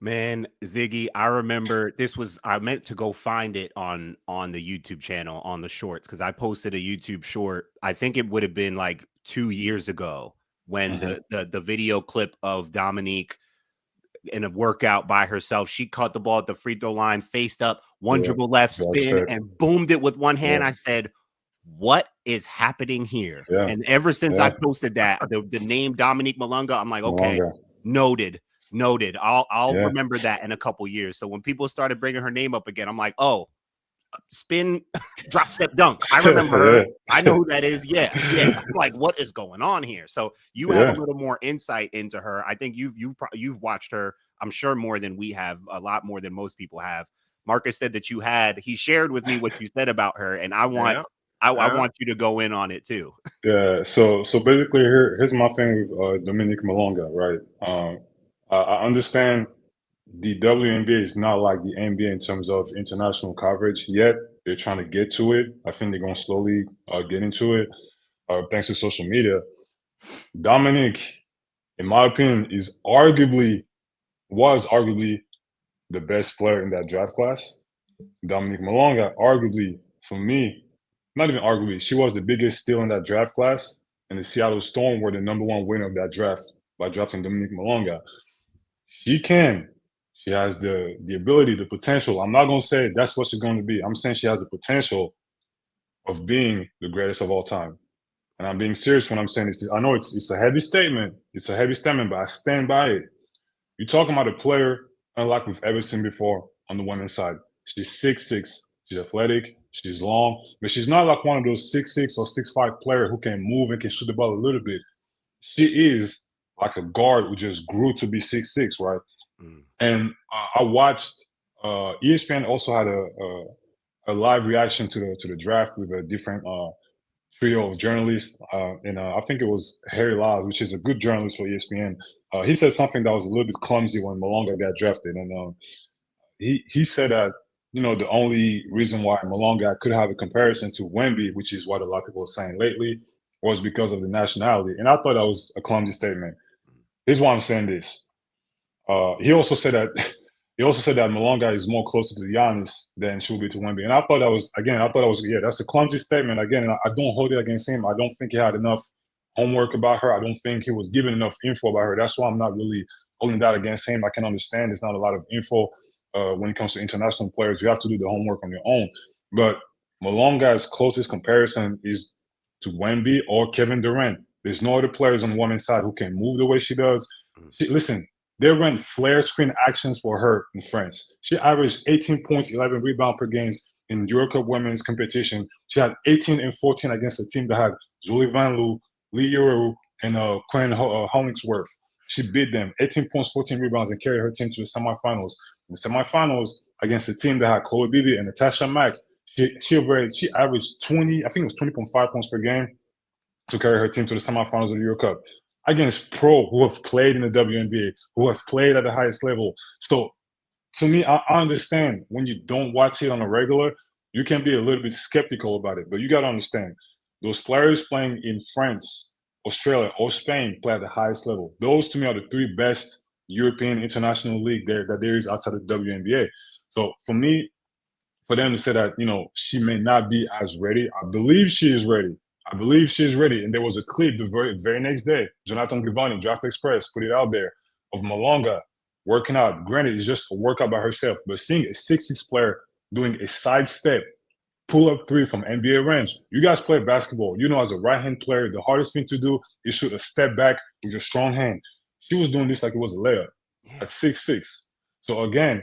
Man, Ziggy, I remember I meant to go find it on the YouTube channel on the shorts because I posted a YouTube short. I think it would have been like 2 years ago when Hmm. the video clip of Dominique in a workout by herself. She caught the ball at the free throw line, faced up, one Yeah, dribble left, drop spin, step. and boomed it with one Yeah, hand. I said, what is happening here? yeah, And ever since I yeah. posted that, the name Dominique Malonga, I'm like, okay, Malonga. noted, noted. I'll Yeah. remember that in a couple years. So when people started bringing her name up again, I'm like, oh, spin, drop, step, dunk. I remember her. Yeah. I know who that is. Yeah, yeah. I'm like, what is going on here? So you have a Yeah. little more insight into her. I think you've watched her. I'm sure more than we have, a lot more than most people have. Marcus said that he shared with me what you said about her, and I want Yeah, I yeah. want you to go in on it too. Yeah. So basically, here's my thing with Dominique Malonga, right? I understand the WNBA is not like the NBA in terms of international coverage yet. They're trying to get to it. I think they're going to slowly get into it, thanks to social media. Dominique, in my opinion, was arguably the best player in that draft class. Dominique Malonga, arguably, for me, not even arguably, she was the biggest steal in that draft class. And the Seattle Storm were the #1 winner of that draft by drafting Dominique Malonga. She can. She has the ability, the potential. I'm not gonna say that's what she's going to be. I'm saying she has the potential of being the greatest of all time. And I'm being serious when I'm saying this. I know it's a heavy statement. It's a heavy statement, but I stand by it. You're talking about a player unlike we've ever seen before on the women's side. She's 6'6". She's athletic. She's long, but she's not like one of those 6'6" or 6'5" player who can move and can shoot the ball a little bit. She is like a guard who just grew to be 6'6", right? Mm. And I watched. ESPN also had a live reaction to the draft with a different trio of journalists, and I think it was Harry Laws, which is a good journalist for ESPN. He said something that was a little bit clumsy when Malonga got drafted, and he said that the only reason why Malonga could have a comparison to Wemby, which is what a lot of people are saying lately, was because of the nationality, and I thought that was a clumsy statement. Here's why I'm saying this. He also said that Malonga is more closer to Giannis than she'll be to Wemby, and I thought that was yeah, that's a clumsy statement again, and I don't hold it against him. I don't think he had enough homework about her. I don't think he was given enough info about her. That's why I'm not really holding that against him. I can understand there's not a lot of info when it comes to international players. You have to do the homework on your own. But Malonga's closest comparison is to Wemby or Kevin Durant. There's no other players on the women's side who can move the way she does. Listen, they ran flare screen actions for her in France. She averaged 18 points, 11 rebounds per game in EuroCup Women's competition. She had 18 and 14 against a team that had Julie Van Loo, Lee Euro, and Quinn Hollingsworth. She beat them 18 points, 14 rebounds, and carried her team to the semifinals. In the semifinals, against a team that had Chloe Beebe and Natasha Mack, she averaged 20, I think it was 20.5 points per game to carry her team to the semifinals of the Euro Cup against pro who have played in the WNBA, who have played at the highest level. So to me, I understand when you don't watch it on a regular, you can be a little bit skeptical about it. But you got to understand, those players playing in France, Australia, or Spain play at the highest level. Those to me are the three best European international league that there is outside of the WNBA. So for me, for them to say that she may not be as ready, I believe she is ready. I believe she's ready. And there was a clip the very next day. Jonathan Givani, Draft Express, put it out there of Malonga working out. Granted, it's just a workout by herself, but seeing a 6'6" player doing a sidestep, pull up three from NBA range. You guys play basketball. As a right hand player, the hardest thing to do is shoot a step back with your strong hand. She was doing this like it was a layup at 6'6". So again,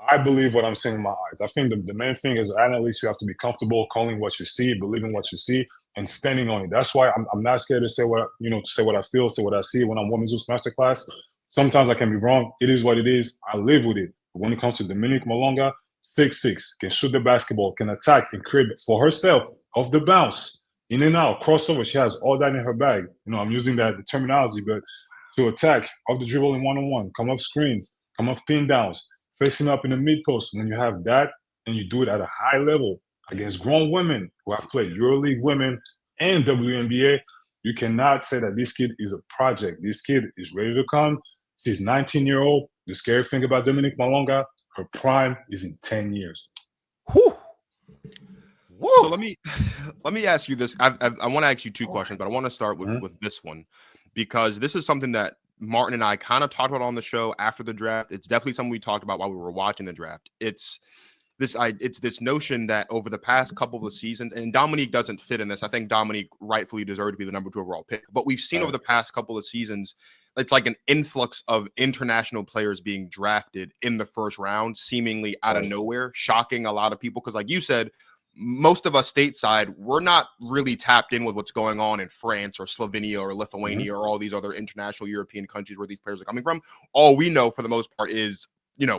I believe what I'm seeing in my eyes. I think the main thing as an analyst, you have to be comfortable calling what you see, believing what you see, and standing on it. That's why I'm not scared to say what I feel, say what I see when I'm Women's Zeus Masterclass. Sometimes I can be wrong. It is what it is. I live with it. But when it comes to Dominique Malonga, 6'6", can shoot the basketball, can attack and create for herself off the bounce, in and out, crossover. She has all that in her bag. I'm using the terminology, but to attack off the dribble in one-on-one, come off screens, come off pin downs, facing up in the mid post. When you have that and you do it at a high level against grown women who have played EuroLeague women and WNBA, you cannot say that this kid is a project. This kid is ready to come. She's 19-year-old. the scary thing about Dominique Malonga, her prime is in 10 years. Whew. Woo. So let me ask you this. I want to ask you two questions, but I want to start with this one, because this is something that Martin and I kind of talked about on the show after the draft. It's definitely something we talked about while we were watching the draft. It's this notion that over the past couple of seasons, and Dominique doesn't fit in this. I think Dominique rightfully deserved to be the number 2 overall pick, but we've seen over the past couple of seasons, it's like an influx of international players being drafted in the first round, seemingly out of nowhere, shocking a lot of people. Because like you said, most of us stateside, we're not really tapped in with what's going on in France or Slovenia or Lithuania or all these other international European countries where these players are coming from. All we know for the most part is,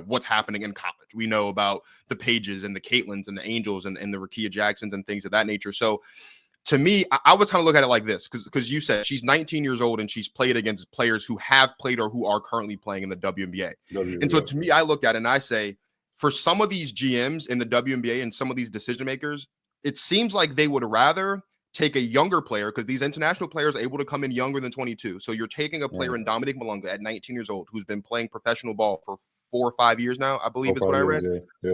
what's happening in college. We know about the Pages and the Caitlins and the Angels and the Rakia Jacksons and things of that nature. So to me, I was kind of look at it like this, because you said she's 19 years old and she's played against players who have played or who are currently playing in the WNBA. And so to me, I look at it and I say, for some of these GMs in the WNBA and some of these decision makers, it seems like they would rather take a younger player, because these international players are able to come in younger than 22. So you're taking a player in Dominique Malonga at 19 years old who's been playing professional ball for 4 or 5 years now, I believe is what I read,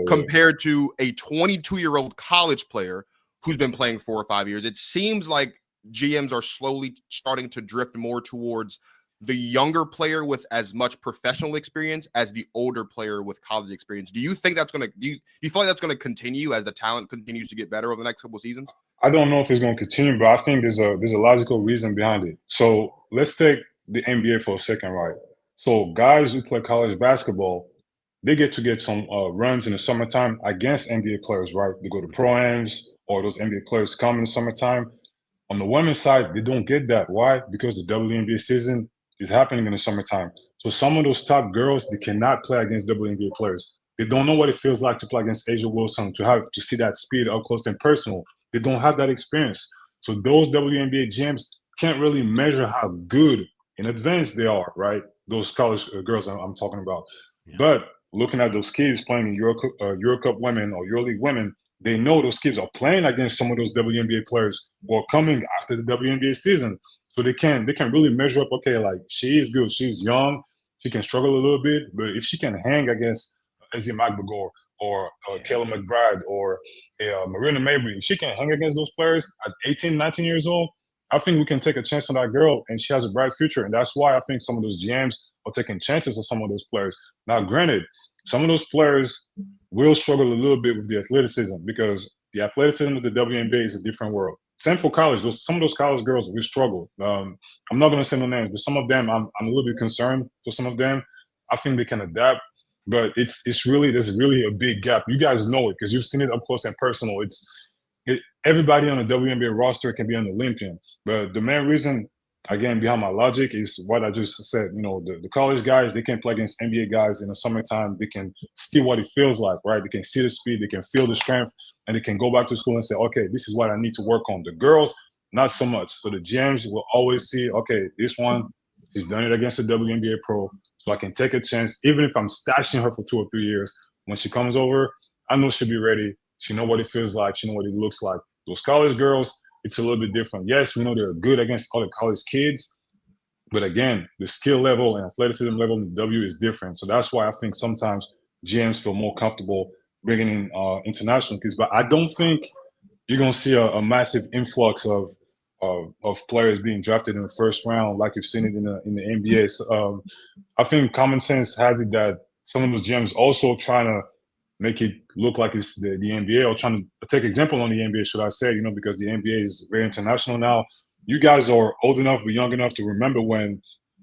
compared to a 22-year-old college player who's been playing 4 or 5 years. It seems like GMs are slowly starting to drift more towards the younger player with as much professional experience as the older player with college experience. Do you think that's going to, do you feel like that's going to continue as the talent continues to get better over the next couple of seasons? I don't know if it's going to continue, but I think there's a logical reason behind it. So let's take the NBA for a second, right? So guys who play college basketball, they get some runs in the summertime against NBA players, right? They go to pro-ams, or those NBA players come in the summertime. On the women's side, they don't get that. Why? Because the WNBA season is happening in the summertime. So some of those top girls, they cannot play against WNBA players. They don't know what it feels like to play against Asia Wilson, to see that speed up close and personal. They don't have that experience. So those WNBA GMs can't really measure how good in advance they are, right? Those college girls I'm talking about. Yeah. But looking at those kids playing in EuroCup Women or EuroLeague Women, they know those kids are playing against some of those WNBA players who are coming after the WNBA season. So they can really measure up, okay, like she is good, she's young, she can struggle a little bit, but if she can hang against Izzy Magbagor or Kayla McBride or Marina Mabry, if she can hang against those players at 18, 19 years old, I think we can take a chance on that girl, and she has a bright future. And that's why I think some of those GMs are taking chances on some of those players. Now, granted, some of those players will struggle a little bit with the athleticism, because the athleticism of the WNBA is a different world. Same for college. Some of those college girls will struggle. I'm not going to say no names, but some of them, I'm a little bit concerned for some of them. I think they can adapt, but there's really a big gap. You guys know it because you've seen it up close and personal. Everybody on the WNBA roster can be an Olympian, but the main reason, again, behind my logic is what I just said. The college guys, they can play against NBA guys in the summertime. They can see what it feels like, right? They can see the speed, they can feel the strength, and they can go back to school and say, okay, this is what I need to work on. The girls, not so much. So the GMs will always see, okay, this one, she's done it against a WNBA pro, so I can take a chance. Even if I'm stashing her for 2 or 3 years, when she comes over, I know she'll be ready. She know what it feels like. She know what it looks like. Those college girls, it's a little bit different. Yes, we know they're good against other college kids, but again, the skill level and athleticism level in the W is different. So that's why I think sometimes GMs feel more comfortable bringing in international kids. But I don't think you're going to see a massive influx of players being drafted in the first round like you've seen it in the NBA. So, I think common sense has it that some of those GMs also trying to make it look like it's the NBA, or trying to take example on the NBA, should I say, because the NBA is very international now. You guys are old enough but young enough to remember when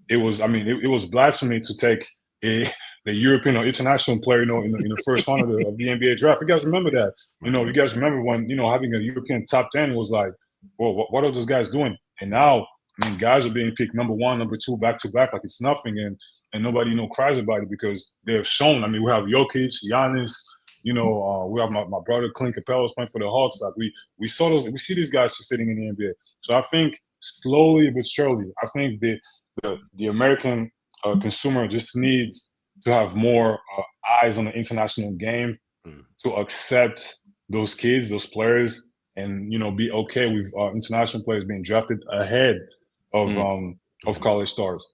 it was blasphemy to take the European or international player, in the first round of the NBA draft. You guys remember that? You guys remember when, having a European top 10 was like, well, what are those guys doing? And now, guys are being picked number 1, number 2, back to back like it's nothing, and nobody cries about it because they've shown. We have Jokic, Giannis, we have my brother Clint Capella playing for the Hawks. Like we see these guys sitting in the NBA. So I think slowly but surely, I think the American consumer just needs to have more eyes on the international game to accept those kids, those players, and be okay with international players being drafted ahead of college stars.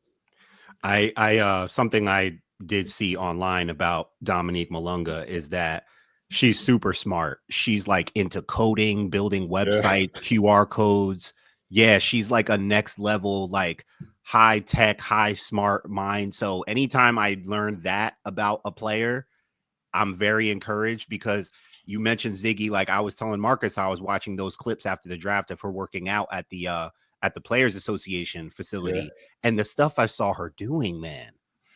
I something I did see online about Dominique Malonga is that she's super smart. She's like into coding, building websites, QR codes. Yeah, she's like a next level, like high tech, high smart mind. So anytime I learned that about a player, I'm very encouraged because you mentioned Ziggy. Like I was telling Marcus, I was watching those clips after the draft of her working out at the Players Association facility, and the stuff I saw her doing, man.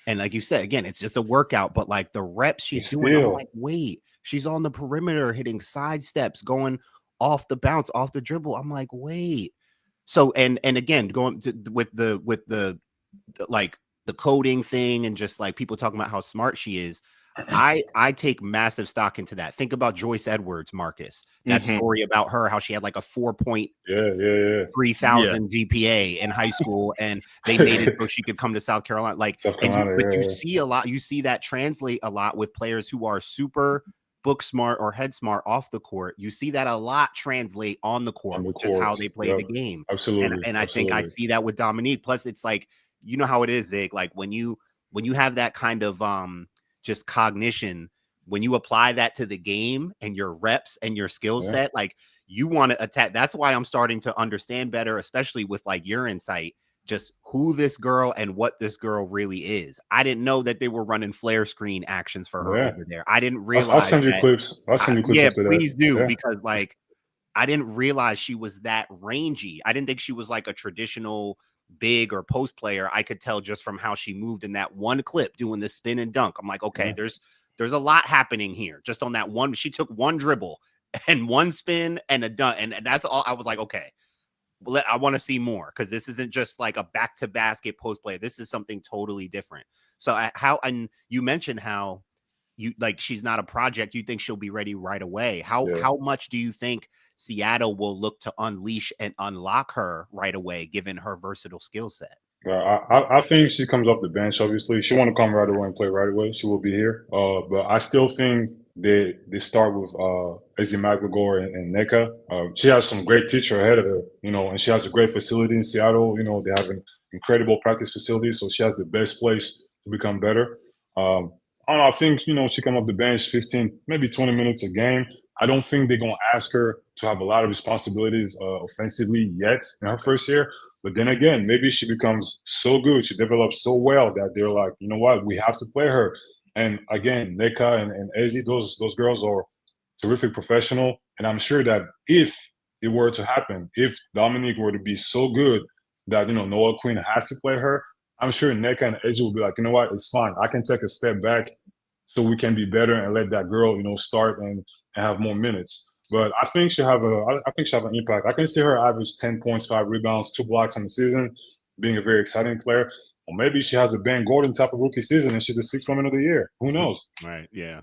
And like you said, again, it's just a workout, but like the reps she's doing, I'm like, wait, she's on the perimeter hitting side steps, going off the bounce, off the dribble. I'm like, wait. So and again, going to, with the like the coding thing and just like people talking about how smart she is. I take massive stock into that. Think about Joyce Edwards, Marcus. That story about her, how she had like a 4.3000 GPA in high school, and they made it so she could come to South Carolina. Like, but you see a lot. You see that translate a lot with players who are super book smart or head smart off the court. You see that a lot translate on the court, which is how they play the game. Absolutely. And I think I see that with Dominique. Plus, it's like, you know how it is, Zig. Like when you have that kind of just cognition, when you apply that to the game and your reps and your skill set, like you want to attack. That's why I'm starting to understand better, especially with like your insight, just who this girl and what this girl really is. I didn't know that they were running flare screen actions for her over there. I didn't realize. I'll send you clips. I'll send you clips. Yeah, after please that. do, because like I didn't realize she was that rangy. I didn't think she was like a traditional big or post player. I could tell just from how she moved in that one clip doing the spin and dunk. I'm like, okay, there's a lot happening here just on that one. She took one dribble and one spin and a dunk, and that's all. I was like, okay, I want to see more, because this isn't just like a back to basket post player. This is something totally different. So and you mentioned how you like she's not a project. You think she'll be ready right away. How much do you think Seattle will look to unleash and unlock her right away, given her versatile skill set? I think she comes off the bench. Obviously, she want to come right away and play right away. She will be here. But I still think they start with Izzy McGregor and Nneka. She has some great teacher ahead of her, and she has a great facility in Seattle. They have an incredible practice facility, so she has the best place to become better. I don't know. I think, she come off the bench 15, maybe 20 minutes a game. I don't think they're going to ask her to have a lot of responsibilities offensively yet in her first year. But then again, maybe she becomes so good, she develops so well that they're like, you know what, we have to play her. And again, Nneka and Ezzy, those girls are terrific professional. And I'm sure that if it were to happen, if Dominique were to be so good that, Noah Quinn has to play her, I'm sure Nneka and Ezzy will be like, you know what, it's fine. I can take a step back so we can be better and let that girl, start and have more minutes. But I think she'll have an impact. I can see her average 10 points, 5 rebounds, 2 blocks on the season, being a very exciting player. Or maybe she has a Ben Gordon type of rookie season and she's the 6th woman of the year. Who knows? Right. Yeah.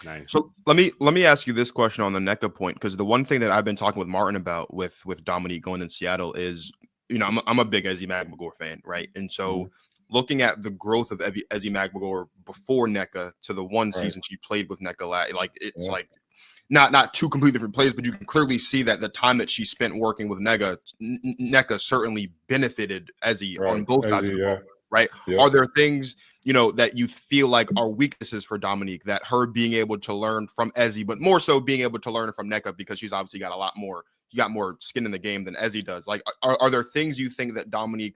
Nice. So let me ask you this question on the NECA point, because the one thing that I've been talking with Martin about with Dominique going in Seattle is, I'm a big Ezzy McGregor fan, right? And so looking at the growth of Ezzy McGregor before NECA to the one season she played with NECA, like it's like not two completely different plays, but you can clearly see that the time that she spent working with NECA certainly benefited Ezzy on both sides of the ball, right? Are there things, that you feel like are weaknesses for Dominique that her being able to learn from Ezzy, but more so being able to learn from NECA, because she's obviously got more skin in the game than Ezzy does? Like, are there things you think that Dominique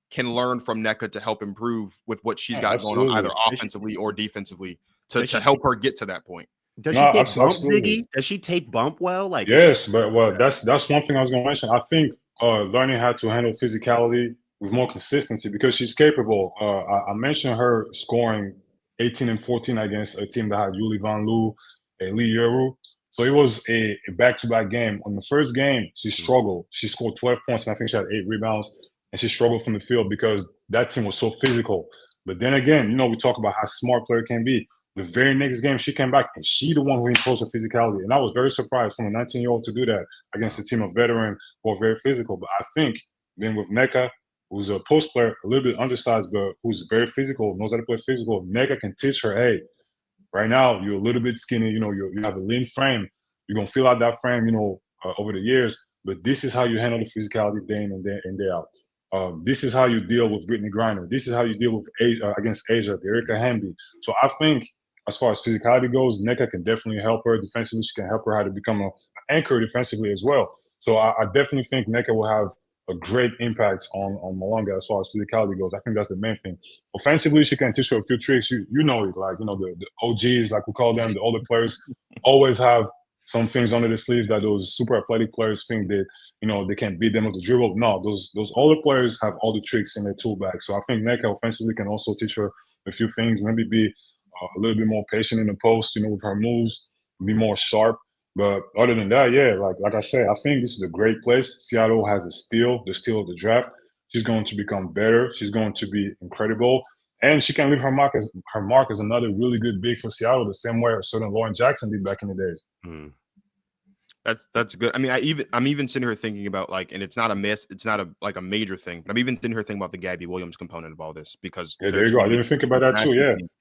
can learn from NECA to help improve with what she's got going on, either offensively or defensively, to help her get to that point? Does she take bump, Ziggy? Does she take bump well? Like, yes, but that's one thing I was going to mention. I think learning how to handle physicality with more consistency, because she's capable. I mentioned her scoring 18 and 14 against a team that had Yuli Van Loo and Lee Yeru. So it was a back-to-back game. On the first game, she struggled. She scored 12 points, and I think she had 8 rebounds, and she struggled from the field because that team was so physical. But then again, we talk about how smart player can be. The very next game, she came back, and she the one who imposed her physicality. And I was very surprised from a 19-year-old to do that against a team of veterans who are very physical. But I think then with NECA, who's a post player, a little bit undersized, but who's very physical, knows how to play physical, NECA can teach her, hey, right now you're a little bit skinny, you have a lean frame. You're going to fill out that frame, over the years. But this is how you handle the physicality day in and day out. This is how you deal with Brittany Griner. This is how you deal with against Asia, Erica Hamby. So I think as far as physicality goes, NECA can definitely help her defensively. She can help her how to become an anchor defensively as well. So I definitely think NECA will have a great impact on Malonga as far as physicality goes. I think that's the main thing. Offensively, she can teach her a few tricks. You know it, like, you know, the OGs, like we call them, the older players, always have some things under the sleeves that those super athletic players think that, you know, they can beat them with the dribble. No, those older players have all the tricks in their tool bag. So I think NECA offensively can also teach her a few things, maybe be a little bit more patient in the post, you know, with her moves, be more sharp. But other than that, yeah, like I said, I think this is a great place. Seattle has the steal of the draft. She's going to become better. She's going to be incredible. And she can leave her mark as another really good big for Seattle, the same way a certain Lauren Jackson did back in the days. Mm. That's good. I mean, I'm even sitting here thinking about, like, and it's not a major thing, but I'm even sitting here thinking about the Gabby Williams component of all this, because there you go. I didn't think about that too.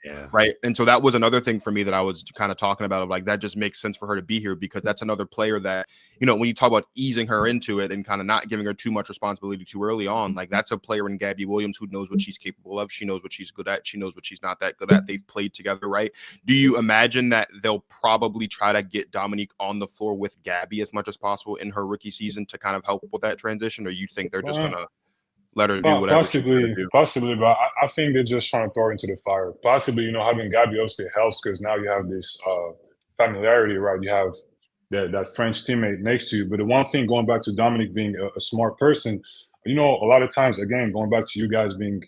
Yeah. Right. And so that was another thing for me that I was kind of talking about, of like, that just makes sense for her to be here, because that's another player that, you know, when you talk about easing her into it and kind of not giving her too much responsibility too early on, like, that's a player in Gabby Williams who knows what she's capable of. She knows what she's good at. She knows what she's not that good at. They've played together, right? Do you imagine that they'll probably try to get Dominique on the floor with Gabby as much as possible in her rookie season to kind of help with that transition, or you think they're just gonna let her do whatever possibly, but I think they're just trying to throw her into the fire. Possibly, you know, having Gabby obviously helps, because now you have this familiarity, right? You have that French teammate next to you. But the one thing, going back to Dominique being a smart person, you know, a lot of times, again, going back to you guys being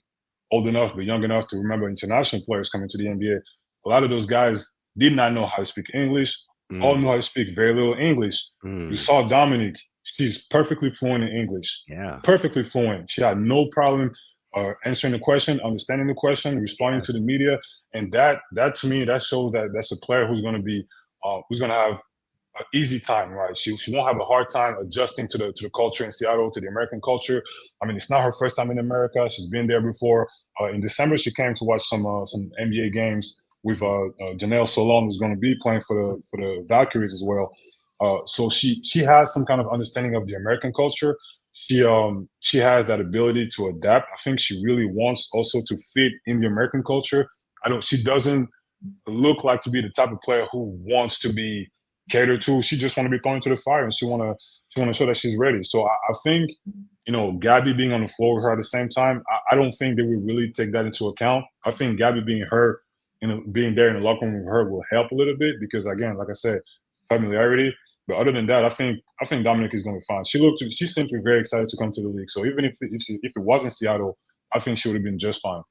old enough but young enough to remember international players coming to the NBA, a lot of those guys did not know how to speak English. All know how to speak very little English. You saw Dominique. She's perfectly fluent in English. Yeah. Perfectly fluent. She had no problem answering the question, understanding the question, responding to the media. And that to me, that shows that that's a player who's going to be, who's going to have an easy time, right? She won't have a hard time adjusting to the culture in Seattle, to the American culture. I mean, it's not her first time in America. She's been there before. In December, she came to watch some NBA games with Janelle Solon, who's going to be playing for the Valkyries as well. So she has some kind of understanding of the American culture. She has that ability to adapt. I think she really wants also to fit in the American culture. She doesn't look like to be the type of player who wants to be catered to. She just want to be thrown into the fire, and she want to show that she's ready. So I think, you know, Gabby being on the floor with her at the same time, I don't think they would really take that into account. I think Gabby being her, you know, being there in the locker room with her will help a little bit, because, again, like I said, familiarity. But other than that, I think Dominique is going to be fine. She seems to be very excited to come to the league. So even if it wasn't Seattle, I think she would have been just fine.